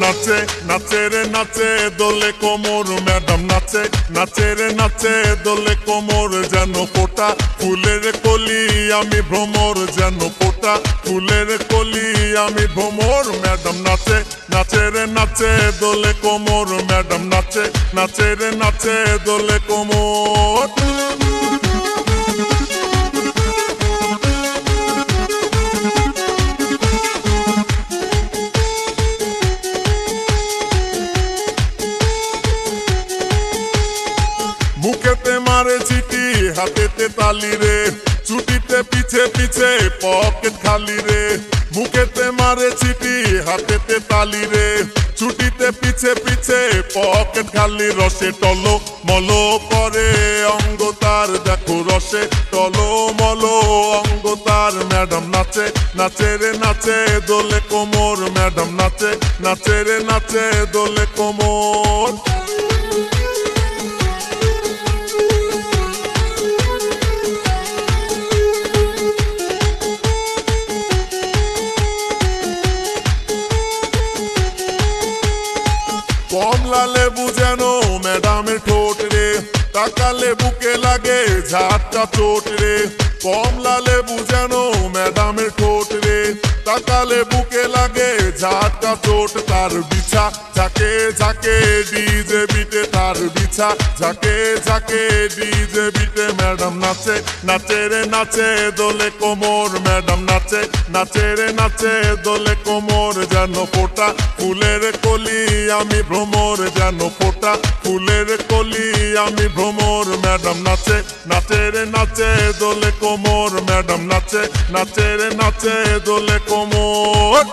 নাচে নাচে রে নাচে দোলে কোমর ম্যাডাম নাচে নাচে রে নাচে দোলে কোমর যেন ফোটা ফুলের কলি আমি ভ্রমর যেন ফোটা ফুলের কলি আমি ভ্রমর ম্যাডাম নাচে নাচে রে নাচে দোলে কোমর ম্যাডাম নাচে নাচে রে নাচে দোলে কোমর মুখেতে মারে চিঠি হাতেতে তালি রে ছুটিতে পিছে পিছে পকেট খালি রে মুখেতে মারে চিঠি হাতেতে তালি রে ছুটিতে পিছে পিছে পকেট খালি রসে টলো মলো করে অঙ্গ তার দেখো রসে টলো মলো অঙ্গ তার ম্যাডাম নাচে নাচে রে নাচে দোলে কোমর ম্যাডাম নাচে নাচে রে নাচে দোলে কোমর কমলা লেবু যেন ম্যাডামের ঠোঁট রে তাকালে বুকে লাগে ঝাঁটা চোট রে কমলা লেবু যেন ম্যাডামের ঠোঁট রে তাকালে বুকে লাগে ঝাঁটা চোট তার বিছা ঝাঁকে ঝাঁকে ডিজে বিটে তার বিছা ঝাঁকে ঝাঁকে ডিজে বিটে ম্যাডাম নাচে নাচে রে নাচে দোলে কোমর ম্যাডাম নাচে নাচে রে নাচে দোলে কোমর যেন ফোটা ফুলের কলি আমি ভ্রমর যেন ফোটা ফুলের কলি আমি ভ্রমর ম্যাডাম নাচে নাচে রে নাচে দোলে কোমর ম্যাডাম নাচে নাচে রে নাচে দোলে কোমর